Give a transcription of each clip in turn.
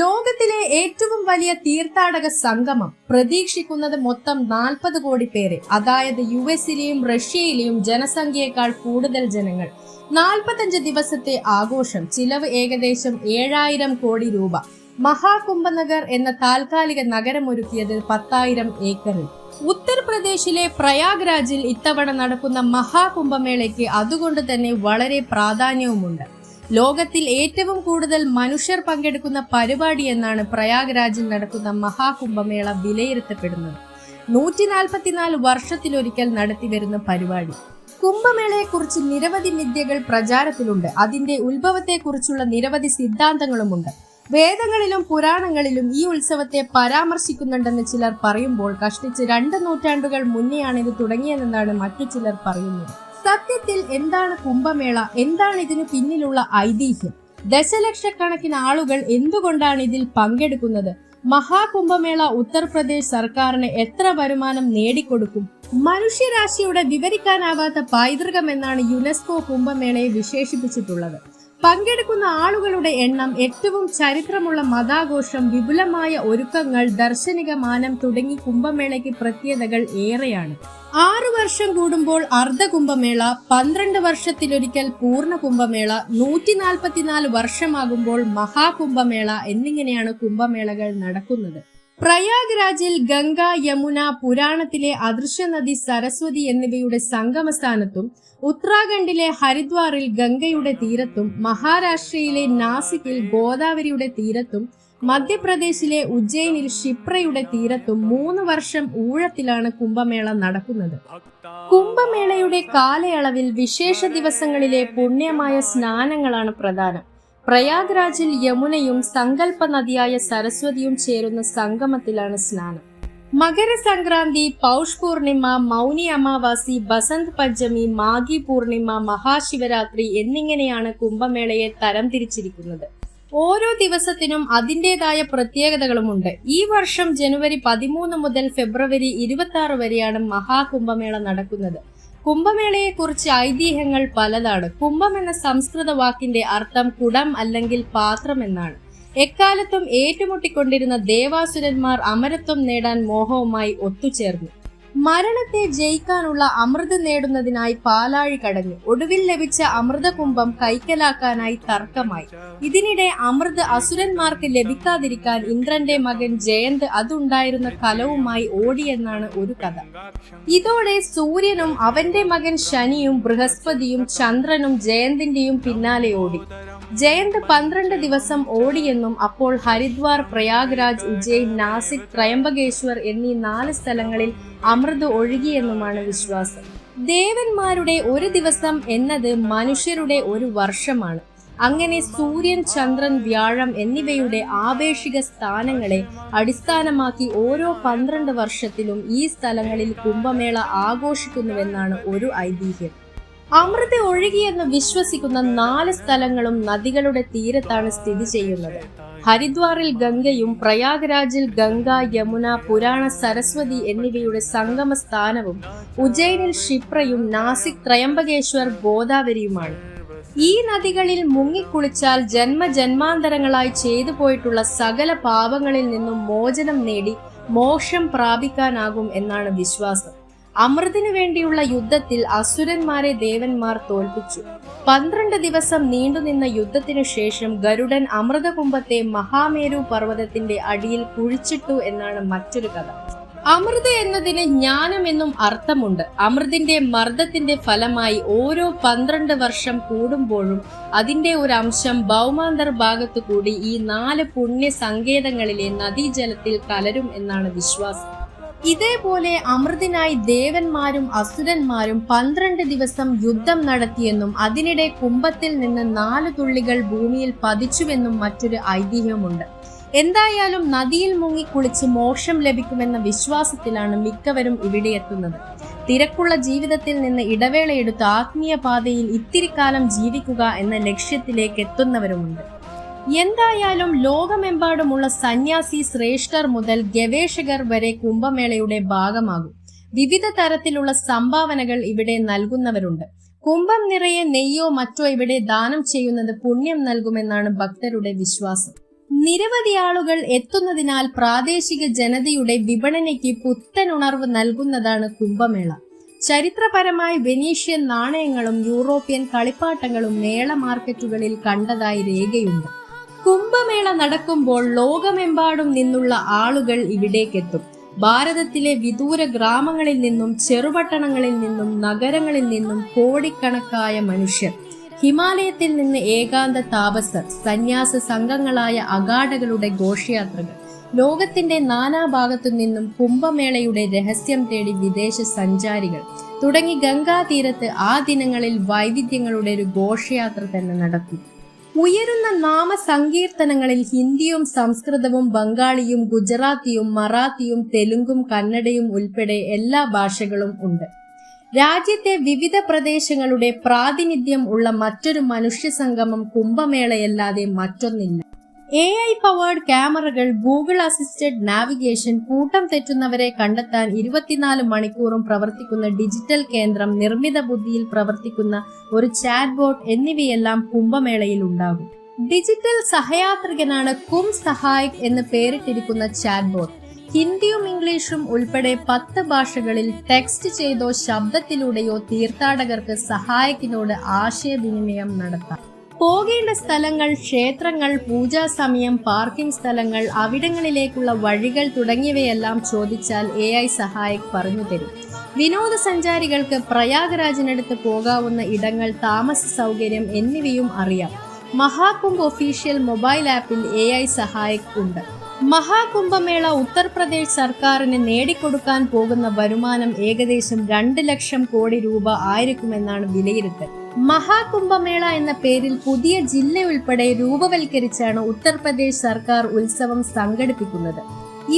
ലോകത്തിലെ ഏറ്റവും വലിയ തീർത്ഥാടക സംഗമം പ്രതീക്ഷിക്കുന്നത് മൊത്തം 40 കോടി പേരെ, അതായത് യുഎസിലെയും റഷ്യയിലെയും ജനസംഖ്യയേക്കാൾ കൂടുതൽ ജനങ്ങൾ. 45 ദിവസത്തെ ആഘോഷം, ചിലവ് ഏകദേശം 7000 കോടി രൂപ. മഹാകുംഭനഗർ എന്ന താൽക്കാലിക നഗരമൊരുക്കിയത് 10,000 ഏക്കറിൽ. ഉത്തർപ്രദേശിലെ പ്രയാഗ്രാജിൽ ഇത്തവണ നടക്കുന്ന മഹാകുംഭമേളയ്ക്ക് അതുകൊണ്ട് തന്നെ വളരെ പ്രാധാന്യവുമുണ്ട്. ലോകത്തിൽ ഏറ്റവും കൂടുതൽ മനുഷ്യർ പങ്കെടുക്കുന്ന പരിപാടി എന്നാണ് പ്രയാഗ്രാജിൽ നടക്കുന്ന മഹാകുംഭമേള വിലയിരുത്തപ്പെടുന്നത്. 144 വർഷത്തിലൊരിക്കൽ നടത്തിവരുന്ന പരിപാടി. കുംഭമേളയെക്കുറിച്ച് നിരവധി മിഥ്യകൾ പ്രചാരത്തിലുണ്ട്. അതിന്റെ ഉത്ഭവത്തെക്കുറിച്ചുള്ള നിരവധി സിദ്ധാന്തങ്ങളുമുണ്ട്. വേദങ്ങളിലും പുരാണങ്ങളിലും ഈ ഉത്സവത്തെ പരാമർശിക്കുന്നുണ്ടെന്ന് ചിലർ പറയുമ്പോൾ, കഷ്ടിച്ച് 2 നൂറ്റാണ്ടുകൾ മുന്നെയാണ് ഇത് തുടങ്ങിയതെന്നാണ് മറ്റു ചിലർ പറയുന്നത്. സത്യത്തിൽ എന്താണ് കുംഭമേള? എന്താണ് ഇതിനു പിന്നിലുള്ള ഐതിഹ്യം? ദശലക്ഷക്കണക്കിന് ആളുകൾ എന്തുകൊണ്ടാണ് ഇതിൽ പങ്കെടുക്കുന്നത്? മഹാകുംഭമേള ഉത്തർപ്രദേശ് സർക്കാരിന് എത്ര വരുമാനം നേടിക്കൊടുക്കും? മനുഷ്യരാശിയുടെ വിവരിക്കാനാവാത്ത പൈതൃകം എന്നാണ് യുനെസ്കോ കുംഭമേളയെ വിശേഷിപ്പിച്ചിട്ടുള്ളത്. പങ്കെടുക്കുന്ന ആളുകളുടെ എണ്ണം, ഏറ്റവും ചരിത്രമുള്ള മതാഘോഷം, വിപുലമായ ഒരുക്കങ്ങൾ, ദർശനിക മാനം തുടങ്ങി കുംഭമേളയ്ക്ക് പ്രത്യേകതകൾ ഏറെയാണ്. 6 വർഷം കൂടുമ്പോൾ അർദ്ധകുംഭമേള, 12 വർഷത്തിലൊരിക്കൽ പൂർണ്ണ കുംഭമേള, 144 വർഷമാകുമ്പോൾ മഹാകുംഭമേള എന്നിങ്ങനെയാണ് കുംഭമേളകൾ നടക്കുന്നത്. പ്രയാഗ്രാജിൽ ഗംഗ, യമുന, പുരാണത്തിലെ അദൃശ്യ നദി സരസ്വതി എന്നിവയുടെ സംഗമസ്ഥാനത്തും, ഉത്തരാഖണ്ഡിലെ ഹരിദ്വാറിൽ ഗംഗയുടെ തീരത്തും, മഹാരാഷ്ട്രയിലെ നാസിക്കിൽ ഗോദാവരിയുടെ തീരത്തും, മധ്യപ്രദേശിലെ ഉജ്ജയിനിൽ ക്ഷിപ്രയുടെ തീരത്തും 3 വർഷം ഊഴത്തിലാണ് കുംഭമേള നടക്കുന്നത്. കുംഭമേളയുടെ കാലയളവിൽ വിശേഷ ദിവസങ്ങളിലെ പുണ്യമായ സ്നാനങ്ങളാണ് പ്രധാനം. പ്രയാഗ്രാജിൽ യമുനയും സങ്കല്പ നദിയായ സരസ്വതിയും ചേരുന്ന സംഗമത്തിലാണ് സ്നാനം. മകരസംക്രാന്തി, പൗഷ് പൂർണിമ, മൗനി അമാവാസി, ബസന്ത് പഞ്ചമി, മാഘി പൂർണിമ, മഹാശിവരാത്രി എന്നിങ്ങനെയാണ് കുംഭമേളയെ തരംതിരിച്ചിരിക്കുന്നത്. ഓരോ ദിവസത്തിനും അതിൻ്റെതായ പ്രത്യേകതകളുമുണ്ട്. ഈ വർഷം ജനുവരി 13 മുതൽ ഫെബ്രുവരി 26 വരെയാണ് മഹാകുംഭമേള നടക്കുന്നത്. കുംഭമേളയെക്കുറിച്ച് ഐതിഹ്യങ്ങൾ പലതാണ്. കുംഭം എന്ന സംസ്കൃത വാക്കിന്റെ അർത്ഥം കുടം അല്ലെങ്കിൽ പാത്രം എന്നാണ്. എക്കാലത്തും ഏറ്റുമുട്ടിക്കൊണ്ടിരുന്ന ദേവാസുരന്മാർ അമരത്വം നേടാൻ മോഹവുമായി ഒത്തുചേർന്നു. മരണത്തെ ജയിക്കാനുള്ള അമൃത് നേടുന്നതിനായി പാലാഴി കടഞ്ഞു. ഒടുവിൽ ലഭിച്ച അമൃതകുംഭം കൈക്കലാക്കാനായി തർക്കമായി. ഇതിനിടെ അമൃത് അസുരന്മാർക്ക് ലഭിക്കാതിരിക്കാൻ ഇന്ദ്രന്റെ മകൻ ജയന്ത് അതുണ്ടായിരുന്ന കലവുമായി ഓടിയെന്നാണ് ഒരു കഥ. ഇതോടെ സൂര്യനും അവന്റെ മകൻ ശനിയും ബൃഹസ്പതിയും ചന്ദ്രനും ജയന്തിന്റെയും പിന്നാലെ ഓടി. ജയന്ത് 12 ദിവസം ഓടിയെന്നും അപ്പോൾ ഹരിദ്വാർ, പ്രയാഗ്രാജ്, ഉജ്ജയിൻ, നാസിക്, ത്രയംബകേശ്വർ എന്നീ 4 സ്ഥലങ്ങളിൽ അമൃത് ഒഴുകിയെന്നുമാണ് വിശ്വാസം. ദേവന്മാരുടെ ഒരു ദിവസം എന്നത് മനുഷ്യരുടെ ഒരു വർഷമാണ്. അങ്ങനെ സൂര്യൻ, ചന്ദ്രൻ, വ്യാഴം എന്നിവയുടെ ആപേക്ഷിക സ്ഥാനങ്ങളെ അടിസ്ഥാനമാക്കി ഓരോ 12 വർഷത്തിലും ഈ സ്ഥലങ്ങളിൽ കുംഭമേള ആഘോഷിക്കുന്നുവെന്നാണ് ഒരു ഐതിഹ്യം. അമൃത് ഒഴുകിയെന്ന് വിശ്വസിക്കുന്ന 4 സ്ഥലങ്ങളും നദികളുടെ തീരത്താണ് സ്ഥിതി ചെയ്യുന്നത്. ഹരിദ്വാറിൽ ഗംഗയും, പ്രയാഗ്രാജിൽ ഗംഗ, യമുന, പുരാണ, സരസ്വതി എന്നിവയുടെ സംഗമ സ്ഥാനവും, ഉജ്ജയിനിൽ ക്ഷിപ്രയും, നാസിക്, ത്രയംബകേശ്വർ, ഗോദാവരിയുമാണ്. ഈ നദികളിൽ മുങ്ങിക്കുളിച്ചാൽ ജന്മജന്മാന്തരങ്ങളായി ചെയ്തു പോയിട്ടുള്ള സകല പാപങ്ങളിൽ നിന്നും മോചനം നേടി മോക്ഷം പ്രാപിക്കാനാകും എന്നാണ് വിശ്വാസം. അമൃതിനു വേണ്ടിയുള്ള യുദ്ധത്തിൽ അസുരന്മാരെ ദേവന്മാർ തോൽപ്പിച്ചു. 12 ദിവസം നീണ്ടുനിന്ന യുദ്ധത്തിനു ശേഷം ഗരുഡൻ അമൃതകുംഭത്തെ മഹാമേരു പർവ്വതത്തിന്റെ അടിയിൽ കുഴിച്ചിട്ടു എന്നാണ് മറ്റൊരു കഥ. അമൃത് എന്നതിന് ജ്ഞാനം എന്നും അർത്ഥമുണ്ട്. അമൃതിന്റെ മർദ്ദത്തിന്റെ ഫലമായി ഓരോ 12 വർഷം കൂടുമ്പോഴും അതിന്റെ ഒരു അംശം ഭൗമാന്തർ ഭാഗത്തു കൂടി ഈ 4 പുണ്യ സങ്കേതങ്ങളിലെ നദീജലത്തിൽ കലരും എന്നാണ് വിശ്വാസം. ഇതേപോലെ അമൃതിനായി ദേവന്മാരും അസുരന്മാരും 12 ദിവസം യുദ്ധം നടത്തിയെന്നും അതിനിടെ കുംഭത്തിൽ നിന്ന് 4 തുള്ളികൾ ഭൂമിയിൽ പതിച്ചുവെന്നും മറ്റൊരു ഐതിഹ്യമുണ്ട്. എന്തായാലും നദിയിൽ മുങ്ങിക്കുളിച്ച് മോക്ഷം ലഭിക്കുമെന്ന വിശ്വാസത്തിലാണ് മിക്കവരും ഇവിടെ എത്തുന്നത്. തിരക്കുള്ള ജീവിതത്തിൽ നിന്ന് ഇടവേളയെടുത്ത് ആത്മീയ പാതയിൽ ഇത്തിരിക്കാലം ജീവിക്കുക എന്ന ലക്ഷ്യത്തിലേക്ക് എത്തുന്നവരുമുണ്ട്. എന്തായാലും ലോകമെമ്പാടുമുള്ള സന്യാസി ശ്രേഷ്ഠർ മുതൽ ഗവേഷകർ വരെ കുംഭമേളയുടെ ഭാഗമാകും. വിവിധ തരത്തിലുള്ള സംഭാവനകൾ ഇവിടെ നൽകുന്നവരുണ്ട്. കുംഭം നിറയെ നെയ്യോ മറ്റോ ഇവിടെ ദാനം ചെയ്യുന്നത് പുണ്യം നൽകുമെന്നാണ് ഭക്തരുടെ വിശ്വാസം. നിരവധി ആളുകൾ എത്തുന്നതിനാൽ പ്രാദേശിക ജനതയുടെ വിപണനയ്ക്ക് പുത്തനുണർവ് നൽകുന്നതാണ് കുംഭമേള. ചരിത്രപരമായി വെനീഷ്യൻ നാണയങ്ങളും യൂറോപ്യൻ കളിപ്പാട്ടങ്ങളും മേള മാർക്കറ്റുകളിൽ കണ്ടതായി രേഖയുണ്ട്. കുംഭമേള നടക്കുമ്പോൾ ലോകമെമ്പാടും നിന്നുള്ള ആളുകൾ ഇവിടേക്കെത്തും. ഭാരതത്തിലെ വിദൂര ഗ്രാമങ്ങളിൽ നിന്നും ചെറുപട്ടണങ്ങളിൽ നിന്നും നഗരങ്ങളിൽ നിന്നും കോടിക്കണക്കായ മനുഷ്യർ, ഹിമാലയത്തിൽ നിന്ന് ഏകാന്ത താപസർ, സന്യാസ സംഘങ്ങളായ അഗാഢകളുടെ ഘോഷയാത്രകൾ, ലോകത്തിന്റെ നാനാഭാഗത്തു നിന്നും കുംഭമേളയുടെ രഹസ്യം തേടി വിദേശ സഞ്ചാരികൾ തുടങ്ങി ഗംഗാതീരത്ത് ആ ദിനങ്ങളിൽ വൈവിധ്യങ്ങളുടെ ഒരു ഘോഷയാത്ര തന്നെ നടത്തി. ഉയരുന്ന നാമസങ്കീർത്തനങ്ങളിൽ ഹിന്ദിയും സംസ്കൃതവും ബംഗാളിയും ഗുജറാത്തിയും മറാത്തിയും തെലുങ്കും കന്നഡയും ഉൾപ്പെടെ എല്ലാ ഭാഷകളും ഉണ്ട്. രാജ്യത്തെ വിവിധ പ്രദേശങ്ങളുടെ പ്രാതിനിധ്യം ഉള്ള മറ്റൊരു മനുഷ്യ സംഗമം കുംഭമേളയല്ലാതെ മറ്റൊന്നില്ല. AI പവേർഡ് ക്യാമറകൾ, ഗൂഗിൾ അസിസ്റ്റഡ് നാവിഗേഷൻ, കൂട്ടം തെറ്റുന്നവരെ കണ്ടെത്താൻ 24 മണിക്കൂറും പ്രവർത്തിക്കുന്ന ഡിജിറ്റൽ കേന്ദ്രം, നിർമ്മിത ബുദ്ധിയിൽ പ്രവർത്തിക്കുന്ന ഒരു ചാറ്റ് ബോട്ട് എന്നിവയെല്ലാം കുംഭമേളയിൽ ഉണ്ടാകും. ഡിജിറ്റൽ സഹയാത്രികനാണ് കും സഹായക് എന്ന് പേരിട്ടിരിക്കുന്ന ചാറ്റ് ബോട്ട്. ഹിന്ദിയും ഇംഗ്ലീഷും ഉൾപ്പെടെ 10 ഭാഷകളിൽ ടെക്സ്റ്റ് ചെയ്തോ ശബ്ദത്തിലൂടെയോ തീർത്ഥാടകർക്ക് സഹായക്കിനോട് ആശയവിനിമയം നടത്താം. പോകേണ്ട സ്ഥലങ്ങൾ, ക്ഷേത്രങ്ങൾ, പൂജാസമയം, പാർക്കിംഗ് സ്ഥലങ്ങൾ, അവിടങ്ങളിലേക്കുള്ള വഴികൾ തുടങ്ങിയവയെല്ലാം ചോദിച്ചാൽ AI സഹായക് പറഞ്ഞു തരും. വിനോദസഞ്ചാരികൾക്ക് പ്രയാഗ്രാജിനടുത്ത് പോകാവുന്ന ഇടങ്ങൾ, താമസ സൗകര്യം എന്നിവയും അറിയാം. മഹാകുംഭ് ഒഫീഷ്യൽ മൊബൈൽ ആപ്പിൽ AI സഹായക് ഉണ്ട്. മഹാകുംഭമേള ഉത്തർപ്രദേശ് സർക്കാരിന് നേടിക്കൊടുക്കാൻ പോകുന്ന വരുമാനം ഏകദേശം 2 ലക്ഷം കോടി രൂപ ആയിരിക്കുമെന്നാണ് വിലയിരുത്തൽ. മഹാകുംഭമേള എന്ന പേരിൽ പുതിയ ജില്ലയുൾപ്പെടെ രൂപവൽക്കരിച്ചാണ് ഉത്തർപ്രദേശ് സർക്കാർ ഉത്സവം സംഘടിപ്പിക്കുന്നത്.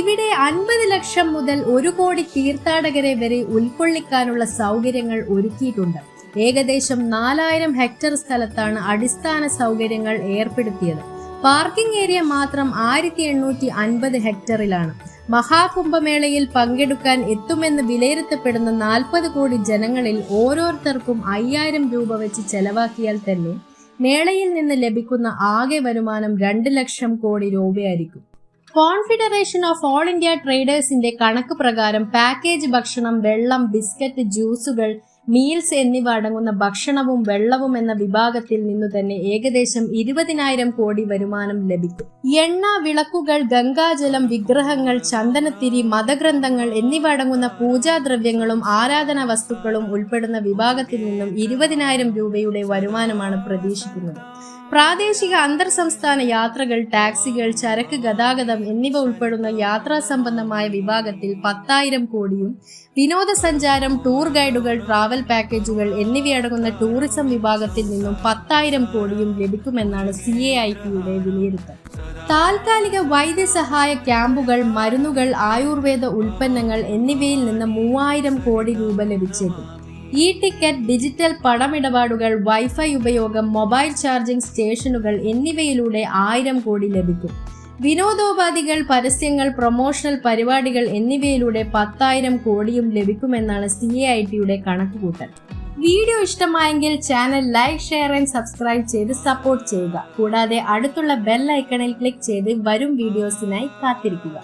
ഇവിടെ 50 ലക്ഷം മുതൽ 1 കോടി തീർത്ഥാടകരെ വരെ ഉൾക്കൊള്ളിക്കാനുള്ള സൗകര്യങ്ങൾ ഒരുക്കിയിട്ടുണ്ട്. ഏകദേശം 4000 ഹെക്ടർ സ്ഥലത്താണ് അടിസ്ഥാന സൗകര്യങ്ങൾ ഏർപ്പെടുത്തിയത്. പാർക്കിംഗ് ഏരിയ മാത്രം 1850 ഹെക്ടറിലാണ്. മഹാകുംഭമേളയിൽ പങ്കെടുക്കാൻ എത്തുമെന്ന് വിലയിരുത്തപ്പെടുന്ന 40 കോടി ജനങ്ങളിൽ ഓരോരുത്തർക്കും 5000 രൂപ വെച്ച് ചെലവാക്കിയാൽ തന്നെ മേളയിൽ നിന്ന് ലഭിക്കുന്ന ആകെ വരുമാനം 2 ലക്ഷം കോടി രൂപയായിരിക്കും. കോൺഫെഡറേഷൻ ഓഫ് ഓൾ ഇന്ത്യ ട്രേഡേഴ്സിന്റെ കണക്ക് പ്രകാരം പാക്കേജ് ഭക്ഷണം, വെള്ളം, ബിസ്ക്കറ്റ്, ജ്യൂസുകൾ, മീൽസ് എന്നിവ അടങ്ങുന്ന ഭക്ഷണവും വെള്ളവും എന്ന വിഭാഗത്തിൽ നിന്നു തന്നെ ഏകദേശം 20,000 കോടി വരുമാനം ലഭിക്കും. എണ്ണ, വിളക്കുകൾ, ഗംഗാജലം, വിഗ്രഹങ്ങൾ, ചന്ദനത്തിരി, മതഗ്രന്ഥങ്ങൾ എന്നിവ അടങ്ങുന്ന പൂജാദ്രവ്യങ്ങളും ആരാധനാ വസ്തുക്കളും ഉൾപ്പെടുന്ന വിഭാഗത്തിൽ നിന്നും 20,000 രൂപയുടെ വരുമാനമാണ് പ്രതീക്ഷിക്കുന്നത്. പ്രാദേശിക അന്തർ സംസ്ഥാന യാത്രകൾ, ടാക്സികൾ, ചരക്ക് ഗതാഗതം എന്നിവ ഉൾപ്പെടുന്ന യാത്രാ സംബന്ധമായ വിഭാഗത്തിൽ 10,000 കോടിയും, വിനോദസഞ്ചാരം, ടൂർ ഗൈഡുകൾ, ട്രാവൽ പാക്കേജുകൾ എന്നിവയടങ്ങുന്ന ടൂറിസം വിഭാഗത്തിൽ നിന്നും 10,000 കോടിയും ലഭിക്കുമെന്നാണ് CAITയുടെ വിലയിരുത്തൽ. താൽക്കാലിക വൈദ്യസഹായ ക്യാമ്പുകൾ, മരുന്നുകൾ, ആയുർവേദ ഉൽപ്പന്നങ്ങൾ എന്നിവയിൽ നിന്ന് 3,000 കോടി രൂപ ലഭിച്ചേക്കും. ടിക്കറ്റ്, ഡിജിറ്റൽ പണമിടപാടുകൾ, വൈഫൈ ഉപയോഗം, മൊബൈൽ ചാർജിംഗ് സ്റ്റേഷനുകൾ എന്നിവയിലൂടെ 1000 കോടി ലഭിക്കും. വിനോദോപാധികൾ, പരസ്യങ്ങൾ, പ്രൊമോഷണൽ പരിപാടികൾ എന്നിവയിലൂടെ 10,000 കോടിയും ലഭിക്കുമെന്നാണ് CAITയുടെ കണക്കുകൂട്ടൽ. വീഡിയോ ഇഷ്ടമായെങ്കിൽ channel like, share and subscribe ചെയ്ത് സപ്പോർട്ട് ചെയ്യുക. കൂടാതെ അടുത്തുള്ള ബെൽ ഐക്കണിൽ ക്ലിക്ക് ചെയ്ത് വരും വീഡിയോസിനായി കാത്തിരിക്കുക.